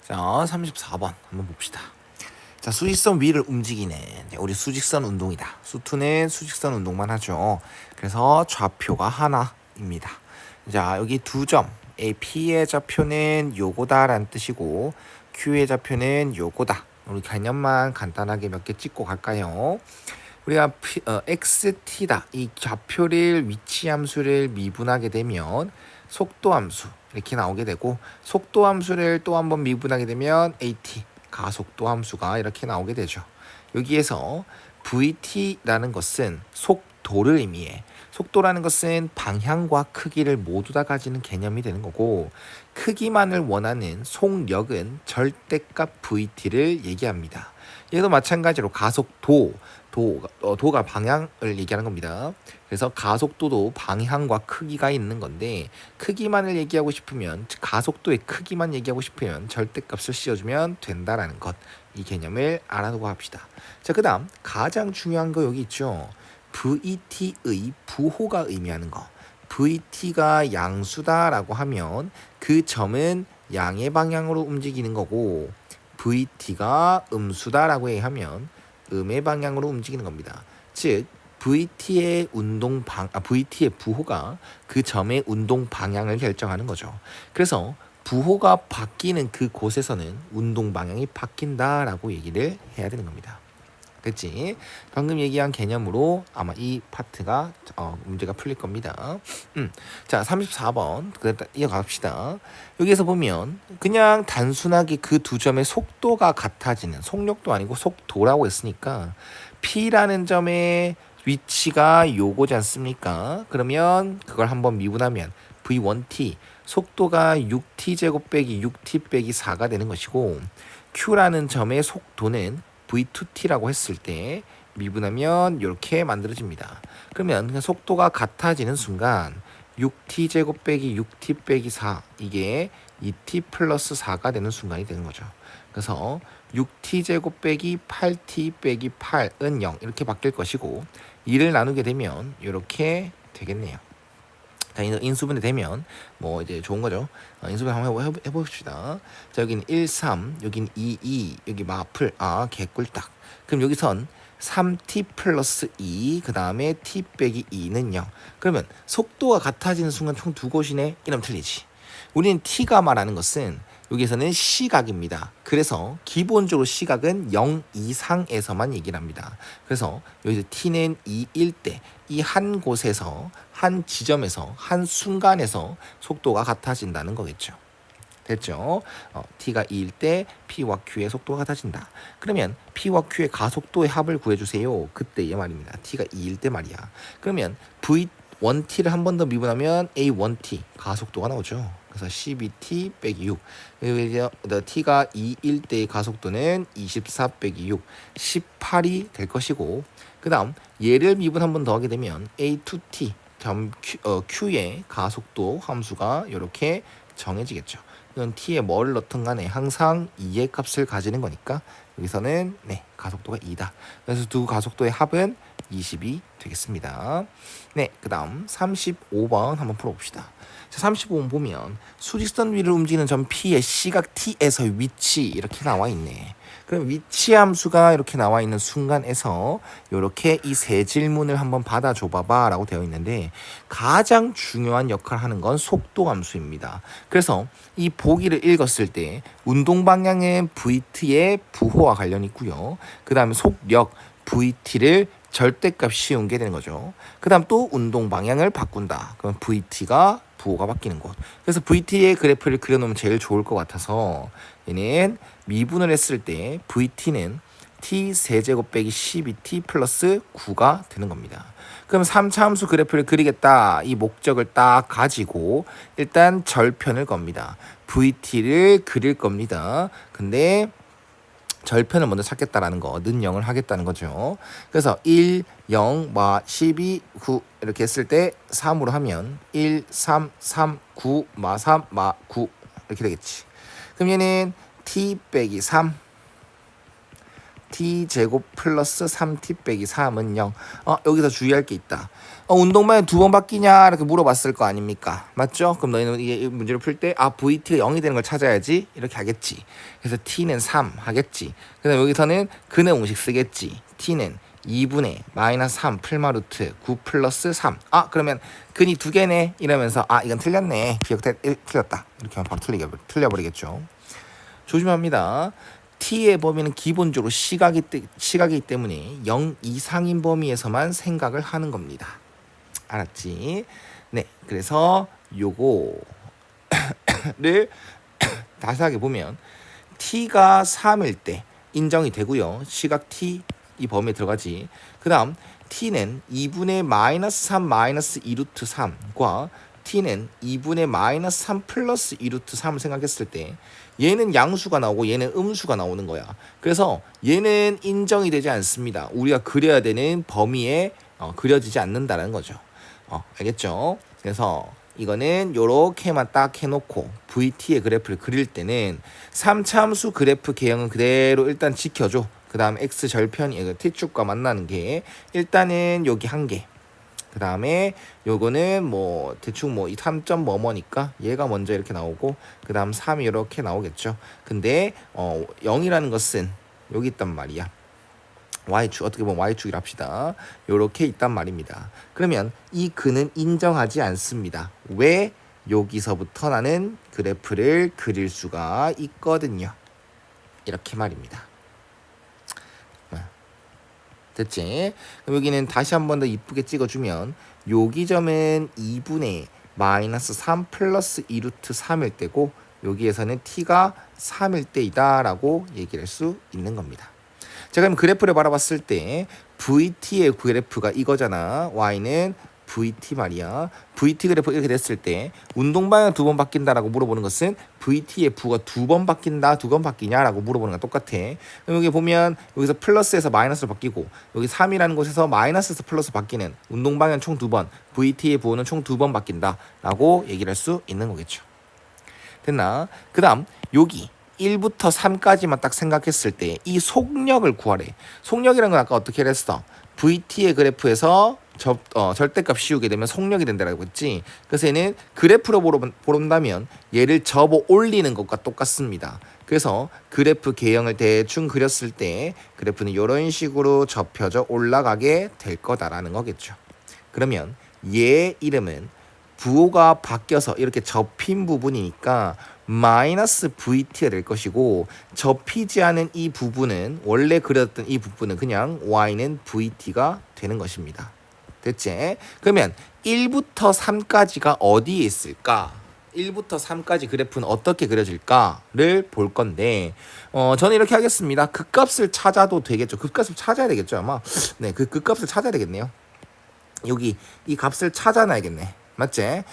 자, 34번 한번 봅시다. 자, 수직선 위를 움직이는 우리 수직선 운동이다. 수투는 수직선 운동만 하죠. 그래서 좌표가 하나입니다. 자, 여기 두 점. P의 좌표는 요거다라는 뜻이고 Q의 좌표는 요거다. 우리 개념만 간단하게 몇 개 찍고 갈까요? 우리가 XT다. 이 좌표를 위치 함수를 미분하게 되면 속도 함수 이렇게 나오게 되고 속도 함수를 또 한번 미분하게 되면 AT 가속도 함수가 이렇게 나오게 되죠. 여기에서 VT라는 것은 속도를 의미해. 속도라는 것은 방향과 크기를 모두 다 가지는 개념이 되는 거고 크기만을 원하는 속력은 절대값 VT를 얘기합니다. 얘도 마찬가지로 가속도 도가 방향을 얘기하는 겁니다. 그래서 가속도도 방향과 크기가 있는 건데 크기만을 얘기하고 싶으면 가속도의 크기만 얘기하고 싶으면 절대값을 씌워주면 된다라는 것, 이 개념을 알아두고 합시다. 자, 그 다음 가장 중요한 거 여기 있죠. VT의 부호가 의미하는 거. VT가 양수다라고 하면 그 점은 양의 방향으로 움직이는 거고 VT가 음수다라고 하면 음의 방향으로 움직이는 겁니다. 즉 VT의 VT의 부호가 그 점의 운동 방향을 결정하는 거죠. 그래서 부호가 바뀌는 그 곳에서는 운동 방향이 바뀐다라고 얘기를 해야 되는 겁니다. 됐지? 방금 얘기한 개념으로 아마 이 파트가 문제가 풀릴 겁니다. 자, 34번 이어갑시다. 여기에서 보면 그냥 단순하게 그 두 점의 속도가 같아지는, 속력도 아니고 속도라고 했으니까 P라는 점의 위치가 요거지 않습니까? 그러면 그걸 한번 미분하면 V1T 속도가 6T 제곱 빼기 6T 빼기 4가 되는 것이고 Q라는 점의 속도는 V2T라고 했을 때 미분하면 이렇게 만들어집니다. 그러면 속도가 같아지는 순간 6T 제곱 빼기 6T 빼기 4 이게 2T 플러스 4가 되는 순간이 되는 거죠. 그래서 6T 제곱 빼기 8T 빼기 8은 0 이렇게 바뀔 것이고 2를 나누게 되면 이렇게 되겠네요. 자, 인수분해 되면 뭐 이제 좋은 거죠. 인수분해 한번 해봅시다. 자, 여기는 1, 3, 여기는 2, 2, 여기 마플, 개꿀딱. 그럼 여기선 3t 플러스 2, 그 다음에 t 빼기 2는 0. 그러면 속도가 같아지는 순간 총 두 곳이네? 이러면 틀리지. 우리는 t가 말하는 것은 여기에서는 시각입니다. 그래서 기본적으로 시각은 0 이상에서만 얘기를 합니다. 그래서 여기서 t는 2일 때 이 한 곳에서 한 지점에서 한 순간에서 속도가 같아진다는 거겠죠. 됐죠? t가 2일 때 p와 q의 속도가 같아진다. 그러면 p와 q의 가속도의 합을 구해주세요. 그때의 말입니다. t가 2일 때 말이야. 그러면 v1t를 한 번 더 미분하면 a1t 가속도가 나오죠. 그래서 12t 빼기 6. t가 2일 때의 가속도는 24 빼기 6, 18이 될 것이고 그 다음 얘를 미분 한 번 더 하게 되면 a2t q의 가속도 함수가 이렇게 정해지겠죠. 이건 t에 뭐를 넣든 간에 항상 2의 값을 가지는 거니까 여기서는 가속도가 2다. 그래서 두 가속도의 합은 20이 되겠습니다. 네, 그 다음 35번 한번 풀어봅시다. 자, 35번 보면 수직선 위를 움직이는 점 P의 시각 T에서 위치 이렇게 나와 있네. 그럼 위치 함수가 이렇게 나와 있는 순간에서 이렇게 이 세 질문을 한번 받아줘 봐봐 라고 되어 있는데 가장 중요한 역할을 하는 건 속도 함수입니다. 그래서 이 보기를 읽었을 때 운동 방향은 VT의 부호와 관련이 있고요. 그 다음에 속력 VT를 절대값 씌운 게 되는 거죠. 그 다음 또 운동 방향을 바꾼다. 그럼 VT가 부호가 바뀌는 곳. 그래서 VT의 그래프를 그려놓으면 제일 좋을 것 같아서 얘는 미분을 했을 때 VT는 t 세제곱 빼기 12t 플러스 9가 되는 겁니다. 그럼 3차 함수 그래프를 그리겠다. 이 목적을 딱 가지고 일단 절편을 겁니다. VT를 그릴 겁니다. 근데 절편을 먼저 찾겠다라는 거, 는 0을 하겠다는 거죠. 그래서 1, 0, 12, 9 이렇게 했을 때 3으로 하면 1, 3, 3, 9, 3, 9 이렇게 되겠지. 그럼 얘는 t 빼기 3, t제곱 플러스 3t 빼기 3은 0. 여기서 주의할 게 있다. 운동방향 두 번 바뀌냐 이렇게 물어봤을 거 아닙니까? 맞죠? 그럼 너희는 이 문제를 풀 때 vt가 0이 되는 걸 찾아야지 이렇게 하겠지. 그래서 t는 3 하겠지. 그 다음 여기서는 근의 공식 쓰겠지. t는 2분의 마이너스 3 풀마루트 9 플러스 3. 그러면 근이 두 개네 이러면서 이건 틀렸네. 틀렸다. 이렇게 하면 바로 틀려버리겠죠. 조심합니다. t의 범위는 기본적으로 시각이기 때문에 0 이상인 범위에서만 생각을 하는 겁니다. 알았지? 네, 그래서 요거를 자세하게 보면 t가 3일 때 인정이 되고요. 시각 t 이 범위에 들어가지. 그 다음 t는 2분의 마이너스 3 마이너스 2루트 3과 t는 2분의 마이너스 3 플러스 2루트 3을 생각했을 때 얘는 양수가 나오고 얘는 음수가 나오는 거야. 그래서 얘는 인정이 되지 않습니다. 우리가 그려야 되는 범위에 그려지지 않는다는 거죠. 알겠죠? 그래서 이거는 요렇게만 딱 해놓고 VT의 그래프를 그릴 때는 3차함수 그래프 개형은 그대로 일단 지켜줘. 그 다음 X절편이 T축과 만나는 게 일단은 여기 한 개. 그 다음에 요거는 뭐 대충 뭐 이 3점 뭐뭐니까 얘가 먼저 이렇게 나오고 그 다음 3이 이렇게 나오겠죠. 근데 0이라는 것은 여기 있단 말이야. Y축, 어떻게 보면 Y축이라 합시다. 요렇게 있단 말입니다. 그러면 이 근은 인정하지 않습니다. 왜? 여기서부터 나는 그래프를 그릴 수가 있거든요. 이렇게 말입니다. 됐지? 그럼 여기는 다시 한 번 더 이쁘게 찍어주면 여기 점은 2분의 마이너스 3 플러스 2루트 3일 때고 여기에서는 t가 3일 때이다 라고 얘기를 할 수 있는 겁니다. 자, 그럼 그래프를 바라봤을 때 VT의 그래프가 이거잖아. Y는 VT 말이야. VT 그래프 이렇게 됐을 때 운동 방향 두 번 바뀐다라고 물어보는 것은 VT의 부가 두 번 바뀐다, 두 번 바뀌냐라고 물어보는 거랑 똑같아. 그럼 여기 보면 여기서 플러스에서 마이너스로 바뀌고 여기 3이라는 곳에서 마이너스에서 플러스 바뀌는 운동 방향 총 두 번, VT의 부호는 총 두 번 바뀐다라고 얘기를 할 수 있는 거겠죠. 됐나? 그다음 여기 1부터 3까지만 딱 생각했을 때 이 속력을 구하래. 속력이라는 건 아까 어떻게 했어? VT의 그래프에서 절대값 씌우게 되면 속력이 된다라고 했지. 그래서 얘는 그래프로 본다면 얘를 접어 올리는 것과 똑같습니다. 그래서 그래프 개형을 대충 그렸을 때 그래프는 이런 식으로 접혀져 올라가게 될 거다라는 거겠죠. 그러면 얘 이름은 부호가 바뀌어서 이렇게 접힌 부분이니까 마이너스 VT가 될 것이고 접히지 않은 이 부분은 원래 그렸던 이 부분은 그냥 Y는 VT가 되는 것입니다. 됐지? 그러면 1부터 3까지가 어디에 있을까? 1부터 3까지 그래프는 어떻게 그려질까를 볼 건데 저는 이렇게 하겠습니다. 극값을 찾아도 되겠죠. 극값을 찾아야 되겠죠 아마. 네, 그 극값을 찾아야 되겠네요. 여기 이 값을 찾아놔야겠네. 맞지?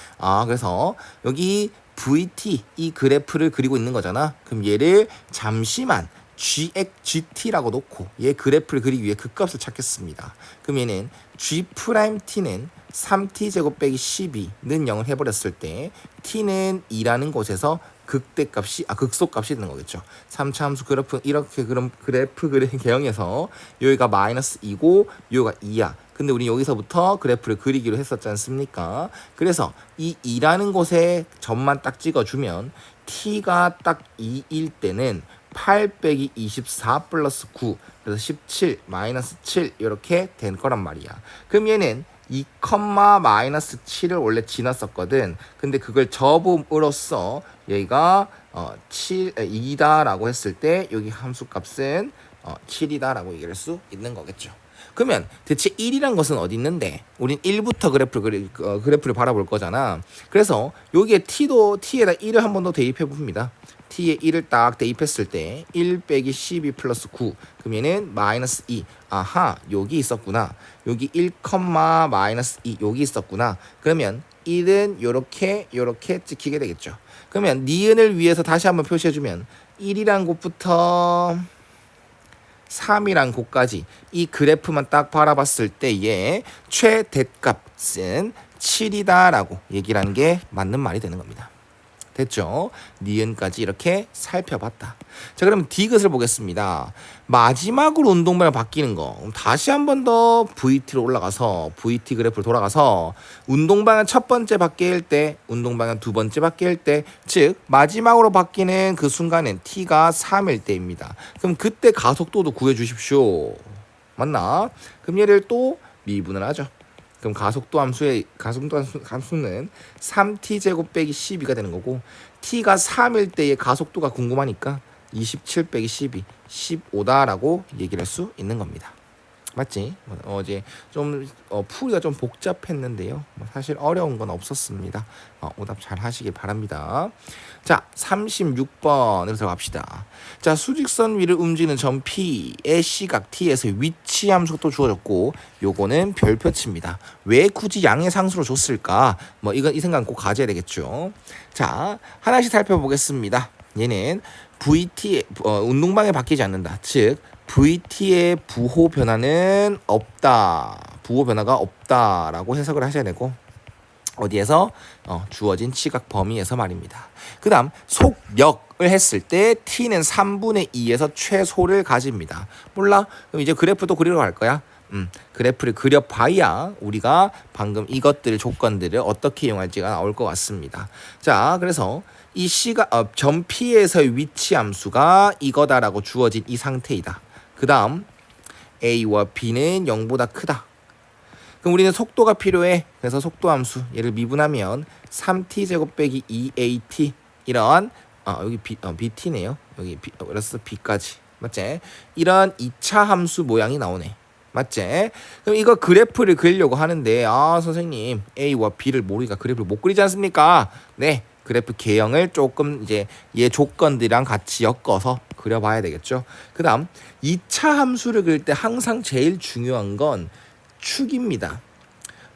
그래서 여기 VT 이 그래프를 그리고 있는 거잖아. 그럼 얘를 잠시만 GT라고 놓고 얘 그래프를 그리기 위해 극값을 찾겠습니다. 그럼 얘는 G'T는 3t 제곱 빼기 12는 0을 해버렸을 때 t는 2라는 곳에서 극소값이 있는 거겠죠. 3차 함수 그래프 이렇게 그럼 그래프 개형해서 여기가 마이너스 2고 여기가 2야. 근데 우리 여기서부터 그래프를 그리기로 했었지 않습니까? 그래서 이 2라는 곳에 점만 딱 찍어주면 t가 딱 2일 때는 8 빼기 24 플러스 9 그래서 17 마이너스 7 이렇게 된 거란 말이야. 그럼 얘는 2, 마이너스 7을 원래 지났었거든. 근데 그걸 접음으로써 얘가 2다라고 했을 때 여기 함수값은 7이다라고 얘기할 수 있는 거겠죠. 그러면 대체 1이란 것은 어디 있는데 우린 1부터 그래프를 바라볼 거잖아. 그래서 여기에 t에다 1을 한 번 더 대입해 봅니다. t에 1을 딱 대입했을 때 1 빼기 12 플러스 9 그럼 얘는 마이너스 2. 아하, 여기 있었구나. 여기 1, 마이너스 2 여기 있었구나. 그러면 1은 요렇게 찍히게 되겠죠. 그러면 니은을 위해서 다시 한번 표시해주면 1이란 곳부터 3이란 곳까지 이 그래프만 딱 바라봤을 때의 최대값은 7이다 라고 얘기를 하는 게 맞는 말이 되는 겁니다. 됐죠? 니은까지 이렇게 살펴봤다. 자, 그럼 디귿을 보겠습니다. 마지막으로 운동방향 바뀌는 거. 다시 한 번 더 VT로 올라가서 VT 그래프로 돌아가서 운동방향 첫 번째 바뀔 때, 운동방향 두 번째 바뀔 때, 즉 마지막으로 바뀌는 그 순간엔 T가 3일 때입니다. 그럼 그때 가속도도 구해 주십시오. 맞나? 그럼 얘를 또 미분을 하죠. 그럼 가속도 함수는 3t 제곱 빼기 12가 되는 거고, t가 3일 때의 가속도가 궁금하니까 27 빼기 12, 15다라고 얘기를 할 수 있는 겁니다. 맞지? 어제 좀 풀이가 좀 복잡했는데요. 사실 어려운 건 없었습니다. 오답 잘 하시길 바랍니다. 자, 36번으로 들어갑시다. 자, 수직선 위를 움직이는 점 P의 시각 T에서 위치 함수가 또 주어졌고, 요거는 별표치입니다. 왜 굳이 양의 상수로 줬을까? 이건 이 생각 꼭 가져야 되겠죠. 자, 하나씩 살펴보겠습니다. 얘는 VT 운동방에 바뀌지 않는다. 즉 VT의 부호 변화는 없다. 부호 변화가 없다라고 해석을 하셔야 되고, 어디에서? 주어진 시각 범위에서 말입니다. 그 다음 속력을 했을 때 T는 3분의 2에서 최소를 가집니다. 몰라? 그럼 이제 그래프도 그리러 갈 거야. 그래프를 그려봐야 우리가 방금 이것들 조건들을 어떻게 이용할지가 나올 것 같습니다. 자, 그래서 이 점 P에서의 위치 함수가 이거다라고 주어진 이 상태이다. 그 다음 A와 B는 0보다 크다. 그럼 우리는 속도가 필요해. 그래서 속도 함수 얘를 미분하면 3t 제곱 빼기 2at 이런 여기 bt네요. 여기 플러스 b까지. 맞지? 이런 2차 함수 모양이 나오네. 맞지? 그럼 이거 그래프를 그리려고 하는데 선생님 A와 B를 모르니까 그래프를 못 그리지 않습니까? 네. 그래프 개형을 조금 이제 얘 조건들이랑 같이 엮어서 그려봐야 되겠죠. 그 다음 2차 함수를 그릴 때 항상 제일 중요한 건 축입니다.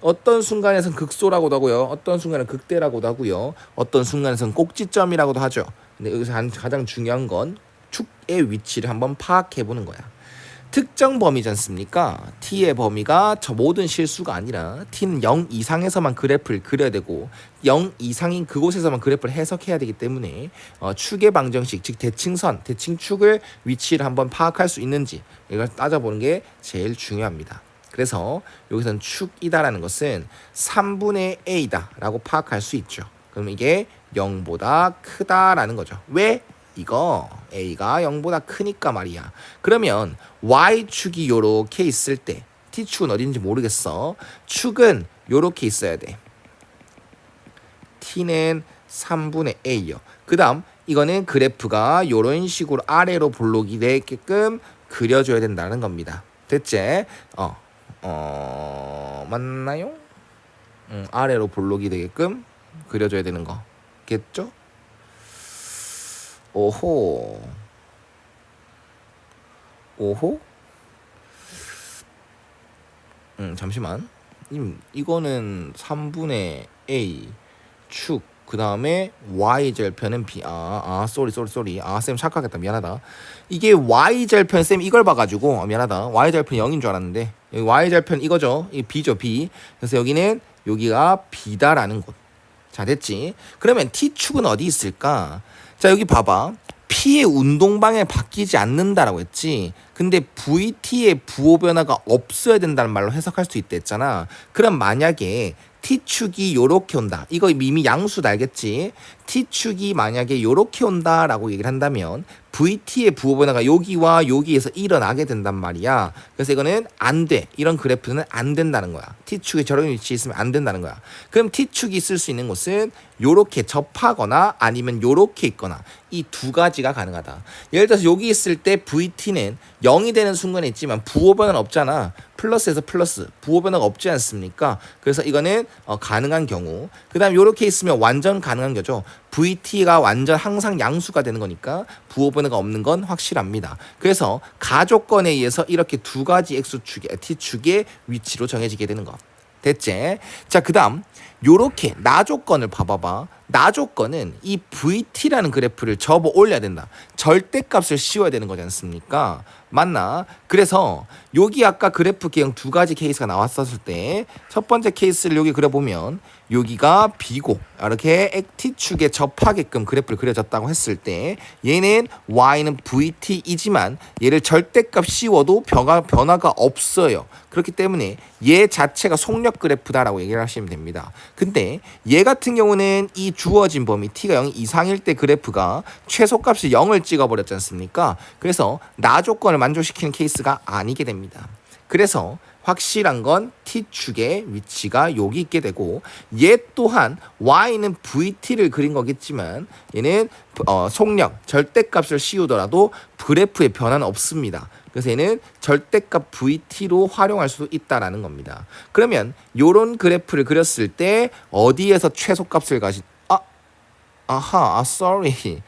어떤 순간에선 극소라고도 하고요. 어떤 순간은 극대라고도 하고요. 어떤 순간에선 꼭지점이라고도 하죠. 근데 여기서 가장 중요한 건 축의 위치를 한번 파악해 보는 거야. 특정 범위지 않습니까? t의 범위가 저 모든 실수가 아니라 t는 0 이상에서만 그래프를 그려야 되고 0 이상인 그곳에서만 그래프를 해석해야 되기 때문에 축의 방정식, 즉 대칭선, 대칭축을 위치를 한번 파악할 수 있는지 이걸 따져보는 게 제일 중요합니다. 그래서 여기서는 축이다라는 것은 3분의 a다 라고 파악할 수 있죠. 그럼 이게 0보다 크다라는 거죠. 왜? 이거 a가 0보다 크니까 말이야. 그러면 y축이 요렇게 있을 때 t축은 어딘지 모르겠어. 축은 요렇게 있어야 돼. t는 3분의 a요. 그 다음 이거는 그래프가 요런 식으로 아래로 볼록이 되게끔 그려줘야 된다는 겁니다. 됐지? 맞나요? 아래로 볼록이 되게끔 그려줘야 되는 거겠죠? 오호. 잠시만. 이거는 3분의 a 축. 그 다음에 y 절편은 b. 쏘리. 쌤 착각했다. 미안하다. 이게 y 절편 쌤 이걸 봐가지고 미안하다. y 절편 0인 줄 알았는데 여기 y 절편 이거죠. 이 b죠 b. 그래서 여기는 여기가 b다라는 곳. 자, 됐지? 그러면 t축은 어디 있을까? 자, 여기 봐봐. P의 운동방향이 바뀌지 않는다라고 했지. 근데 VT의 부호 변화가 없어야 된다는 말로 해석할 수 있다 했잖아. 그럼 만약에 T축이 요렇게 온다. 이거 이미 양수다 알겠지? T축이 만약에 요렇게 온다라고 얘기를 한다면 VT의 부호 변화가 여기와 여기에서 일어나게 된단 말이야. 그래서 이거는 안 돼. 이런 그래프는 안 된다는 거야. T축이 저런 위치에 있으면 안 된다는 거야. 그럼 T축이 있을 수 있는 곳은 요렇게 접하거나 아니면 요렇게 있거나 이 두 가지가 가능하다. 예를 들어서 여기 있을 때 VT는 0이 되는 순간에 있지만 부호 변화는 없잖아. 플러스에서 플러스 부호 변화가 없지 않습니까? 그래서 이거는 가능한 경우. 그 다음 요렇게 있으면 완전 가능한 거죠. VT가 완전 항상 양수가 되는 거니까 부호 변화가 없는 건 확실합니다. 그래서 가조건에 의해서 이렇게 두 가지 X축의 T축의 위치로 정해지게 되는 거. 됐지? 자, 그 다음 요렇게 나 조건을 봐봐봐. 나 조건은 이 VT라는 그래프를 접어 올려야 된다. 절대값을 씌워야 되는 거지 않습니까? 맞나? 그래서 여기 아까 그래프 개형 두 가지 케이스가 나왔었을 때 첫 번째 케이스를 여기 그려보면 여기가 B고 이렇게 T축에 접하게끔 그래프를 그려졌다고 했을 때 얘는 Y는 VT이지만 얘를 절대값 씌워도 변화가 없어요. 그렇기 때문에 얘 자체가 속력 그래프다라고 얘기를 하시면 됩니다. 근데 얘 같은 경우는 이 주어진 범위 t가 0 이상일 때 그래프가 최소값이 0을 찍어버렸지 않습니까? 그래서 나 조건을 만족시키는 케이스가 아니게 됩니다. 그래서 확실한 건 t축의 위치가 여기 있게 되고 얘 또한 y는 vt를 그린 거겠지만 얘는 속력, 절대값을 씌우더라도 그래프의 변화는 없습니다. 그래서 얘는 절대값 VT로 활용할 수도 있다라는 겁니다. 그러면 요런 그래프를 그렸을 때 어디에서 최소값을 sorry.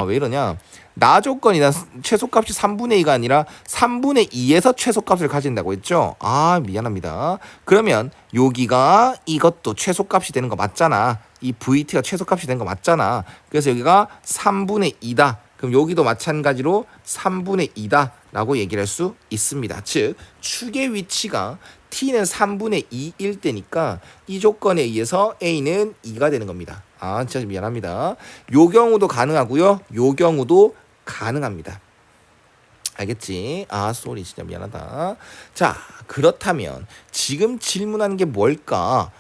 왜 이러냐? 나 조건이나 최소값이 3분의 2가 아니라 3분의 2에서 최소값을 가진다고 했죠? 미안합니다. 그러면 여기가 이것도 최소값이 되는 거 맞잖아. 이 VT가 최소값이 되는 거 맞잖아. 그래서 여기가 3분의 2다. 그럼 여기도 마찬가지로 3분의 2다 라고 얘기를 할 수 있습니다. 즉 축의 위치가 t는 3분의 2일 때니까 이 조건에 의해서 a는 2가 되는 겁니다. 진짜 미안합니다. 요 경우도 가능하고요. 요 경우도 가능합니다. 알겠지? 쏘리 진짜 미안하다. 자, 그렇다면 지금 질문한 게 뭘까?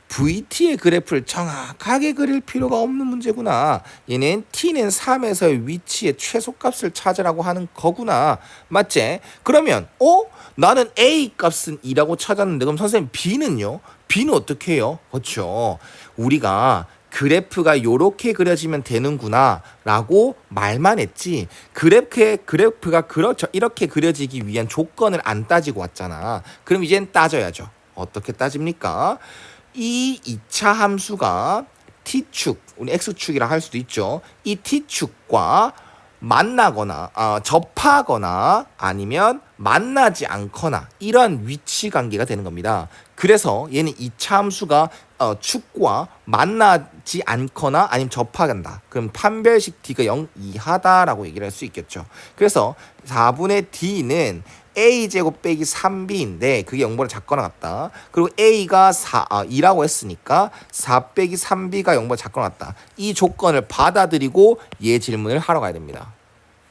VT의 그래프를 정확하게 그릴 필요가 없는 문제구나. 얘는 t는 3에서의 위치의 최소값을 찾으라고 하는 거구나. 맞지? 그러면 나는 a 값은 2라고 찾았는데 그럼 선생님 b는요? b는 어떻게 해요? 그렇죠. 우리가 그래프가 요렇게 그려지면 되는구나 라고 말만 했지 그래프가 이렇게 그려지기 위한 조건을 안 따지고 왔잖아. 그럼 이젠 따져야죠. 어떻게 따집니까? 이 2차 함수가 t축, 우리 x축이라 할 수도 있죠. 이 t축과 만나거나 접하거나 아니면 만나지 않거나 이러한 위치 관계가 되는 겁니다. 그래서 얘는 2차 함수가 축과 만나지 않거나 아니면 접하간다. 그럼 판별식 d가 0 이하다라고 얘기를 할 수 있겠죠. 그래서 4분의 d는 a제곱 빼기 3b인데 그게 0보다 작거나 같다. 그리고 a가 2라고 했으니까 4 빼기 3b가 0보다 작거나 같다. 이 조건을 받아들이고 얘 질문을 하러 가야 됩니다.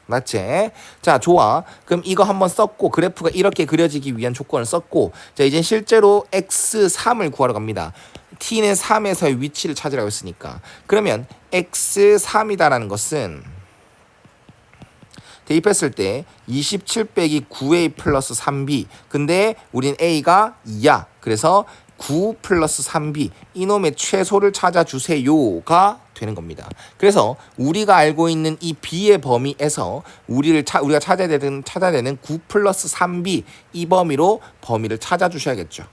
맞지? 자, 좋아. 그럼 이거 한번 썼고 그래프가 이렇게 그려지기 위한 조건을 썼고 자, 이제 실제로 x3을 구하러 갑니다. t는 3에서의 위치를 찾으라고 했으니까 그러면 x3이다라는 것은 대입했을 때 27 빼기 9a 플러스 3b 근데 우린 a가 2야. 그래서 9 플러스 3b 이놈의 최소를 찾아주세요가 되는 겁니다. 그래서 우리가 알고 있는 이 b의 범위에서 우리가 찾아야 되는 9 플러스 3b 이 범위로 범위를 찾아주셔야겠죠.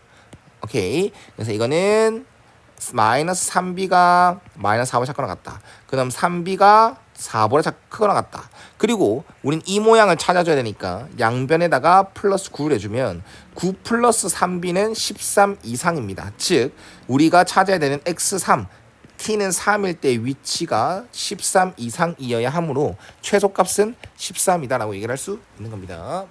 오케이. 그래서 이거는 마이너스 3b가 마이너스 4보다 작거나 같다. 그 다음 3b가 4보다 크거나 같다. 그리고 우린 이 모양을 찾아줘야 되니까 양변에다가 플러스 9를 해주면 9 플러스 3b는 13 이상입니다. 즉 우리가 찾아야 되는 x3 t는 3일 때 위치가 13 이상이어야 하므로 최소값은 13이다라고 얘기를 할 수 있는 겁니다.